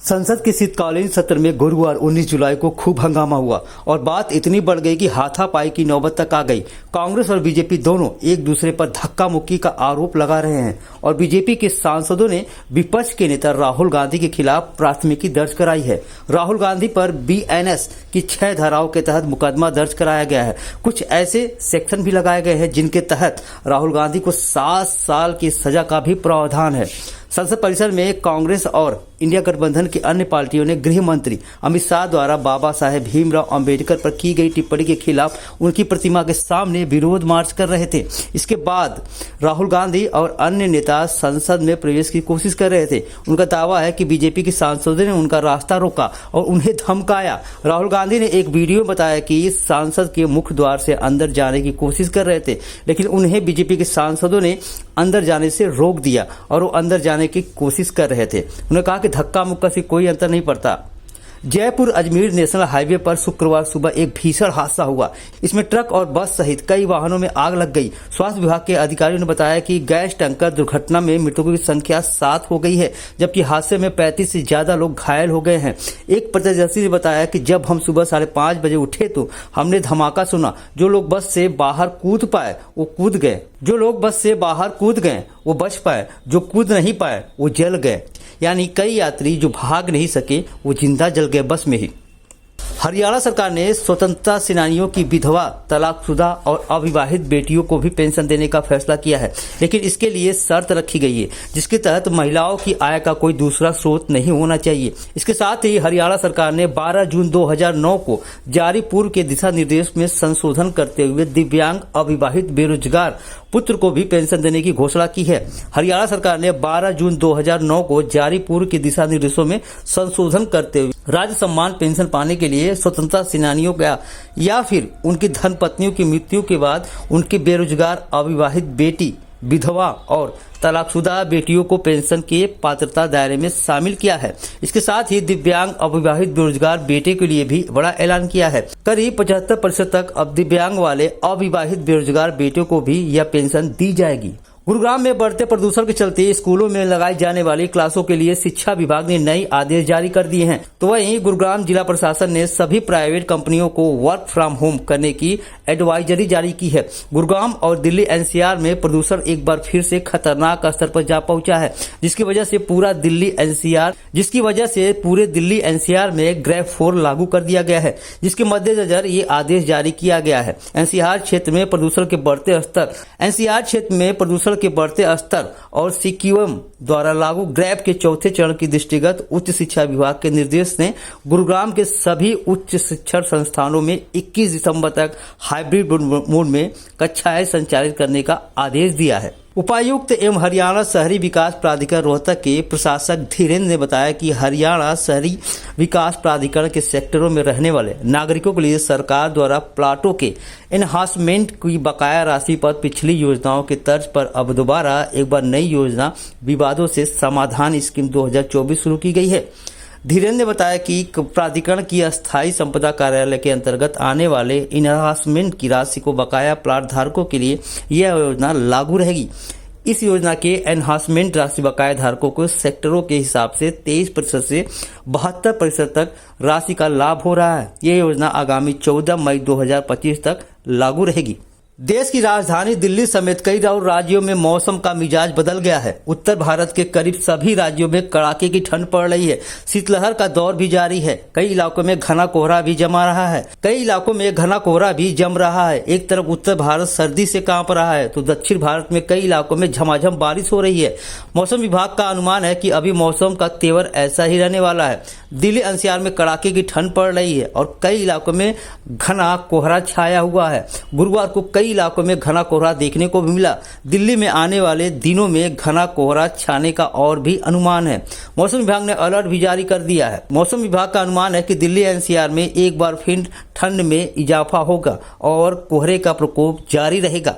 संसद के शीतकालीन सत्र में गुरुवार 19 जुलाई को खूब हंगामा हुआ और बात इतनी बढ़ गई कि हाथापाई की नौबत तक आ गई। कांग्रेस और बीजेपी दोनों एक दूसरे पर धक्का मुक्की का आरोप लगा रहे हैं और बीजेपी के सांसदों ने विपक्ष के नेता राहुल गांधी के खिलाफ प्राथमिकी दर्ज कराई है। राहुल गांधी पर बीएनएस की 6 धाराओं के तहत मुकदमा दर्ज कराया गया है। कुछ ऐसे सेक्शन भी लगाए गए हैं जिनके तहत राहुल गांधी को 7 साल की सजा का भी प्रावधान है। संसद परिसर में कांग्रेस और इंडिया गठबंधन की अन्य पार्टियों ने गृह मंत्री अमित शाह द्वारा बाबा साहेब भीमराव अंबेडकर पर की गई टिप्पणी के खिलाफ उनकी प्रतिमा के सामने विरोध मार्च कर रहे थे। इसके बाद राहुल गांधी और अन्य नेता संसद में प्रवेश की कोशिश कर रहे थे। उनका दावा है कि बीजेपी के सांसदों ने उनका रास्ता रोका और उन्हें धमकाया। राहुल गांधी ने एक वीडियो में बताया कि सांसद के मुख्य द्वार से अंदर जाने की कोशिश कर रहे थे, लेकिन उन्हें बीजेपी के सांसदों ने अंदर जाने से रोक दिया और वो अंदर जाने की कोशिश कर रहे थे। उन्होंने कहा कि धक्का मुक्का से कोई अंतर नहीं पड़ता। जयपुर अजमेर नेशनल हाईवे पर शुक्रवार सुबह एक भीषण हादसा हुआ। इसमें ट्रक और बस सहित कई वाहनों में आग लग गई। स्वास्थ्य विभाग के अधिकारियों ने बताया कि गैस टैंकर दुर्घटना में मृतकों की संख्या 7 हो गई है, जबकि हादसे में 35 से ज्यादा लोग घायल हो गए हैं। एक प्रत्यक्षदर्शी ने बताया कि जब हम सुबह 5:30 बजे उठे तो हमने धमाका सुना। जो लोग बस से बाहर कूद पाए वो कूद गए, जो लोग बस से बाहर कूद गए वो बच पाए, जो कूद नहीं पाए वो जल गए। यानी कई यात्री जो भाग नहीं सके वो जिंदा जल गए बस में ही। हरियाणा सरकार ने स्वतंत्रता सेनानियों की विधवा, तलाकशुदा और अविवाहित बेटियों को भी पेंशन देने का फैसला किया है, लेकिन इसके लिए शर्त रखी गई है जिसके तहत महिलाओं की आय का कोई दूसरा स्रोत नहीं होना चाहिए। इसके साथ ही हरियाणा सरकार ने 12 जून 2009 को जारी पूर्व के दिशा निर्देश में संशोधन करते हुए दिव्यांग, अविवाहित, बेरोजगार पुत्र को भी पेंशन देने की घोषणा की है। हरियाणा सरकार ने 12 जून 2009 को जारी पूर्व के दिशा निर्देशों में संशोधन करते हुए राज्य सम्मान पेंशन पाने के लिए स्वतंत्रता सेनानियों का या फिर उनकी धर्मपत्नियों की मृत्यु के बाद उनकी बेरोजगार, अविवाहित बेटी, विधवा और तलाकशुदा बेटियों को पेंशन के पात्रता दायरे में शामिल किया है। इसके साथ ही दिव्यांग, अविवाहित, बेरोजगार बेटे के लिए भी बड़ा ऐलान किया है। करीब 75% तक अब दिव्यांग वाले अविवाहित बेरोजगार बेटों को भी यह पेंशन दी जाएगी। गुरुग्राम में बढ़ते प्रदूषण के चलते स्कूलों में लगाई जाने वाली क्लासों के लिए शिक्षा विभाग ने नए आदेश जारी कर दिए हैं। तो वहीं गुरुग्राम जिला प्रशासन ने सभी प्राइवेट कंपनियों को वर्क फ्रॉम होम करने की एडवाइजरी जारी की है। गुरुग्राम और दिल्ली एनसीआर में प्रदूषण एक बार फिर से खतरनाक स्तर पर जा पहुंचा है, जिसकी वजह से पूरे दिल्ली एनसीआर में ग्रेड 4 लागू कर दिया गया है, जिसके मद्देनजर ये आदेश जारी किया गया है। एनसीआर क्षेत्र में प्रदूषण के बढ़ते स्तर और सीक्यूएम द्वारा लागू ग्रैब के चौथे चरण की दृष्टिगत उच्च शिक्षा विभाग के निर्देश ने गुरुग्राम के सभी उच्च शिक्षण संस्थानों में 21 दिसंबर तक हाइब्रिड मोड में कक्षाएं संचालित करने का आदेश दिया है। उपायुक्त एवं हरियाणा शहरी विकास प्राधिकरण रोहतक के प्रशासक धीरेन्द्र ने बताया कि हरियाणा शहरी विकास प्राधिकरण के सेक्टरों में रहने वाले नागरिकों के लिए सरकार द्वारा प्लाटों के एनहांसमेंट की बकाया राशि पर पिछली योजनाओं के तर्ज पर अब दोबारा एक बार नई योजना विवादों से समाधान स्कीम 2024 शुरू की गई है। धीरेन्द्र ने बताया कि प्राधिकरण की अस्थायी संपदा कार्यालय के अंतर्गत आने वाले इनहांसमेंट की राशि को बकाया प्लाट धारकों के लिए यह योजना लागू रहेगी। इस योजना के एनहांसमेंट राशि बकाया धारकों को सेक्टरों के हिसाब से 23% से 72% तक राशि का लाभ हो रहा है। यह योजना आगामी 14 मई 2025 तक लागू रहेगी। देश की राजधानी दिल्ली समेत कई राज्यों में मौसम का मिजाज बदल गया है। उत्तर भारत के करीब सभी राज्यों में कड़ाके की ठंड पड़ रही है। शीतलहर का दौर भी जारी है। कई इलाकों में घना कोहरा भी जम रहा है। एक तरफ उत्तर भारत सर्दी से कांप रहा है तो दक्षिण भारत में कई इलाकों में झमाझम बारिश हो रही है। मौसम विभाग का अनुमान है कि अभी मौसम का तेवर ऐसा ही रहने वाला है। दिल्ली एनसीआर में कड़ाके की ठंड पड़ रही है और कई इलाकों में घना कोहरा छाया हुआ है। गुरुवार को कई इलाकों में घना कोहरा देखने को भी मिला। दिल्ली में आने वाले दिनों में घना कोहरा छाने का और भी अनुमान है। मौसम विभाग ने अलर्ट भी जारी कर दिया है। मौसम विभाग का अनुमान है कि दिल्ली एनसीआर में एक बार फिर ठंड में इजाफा होगा और कोहरे का प्रकोप जारी रहेगा।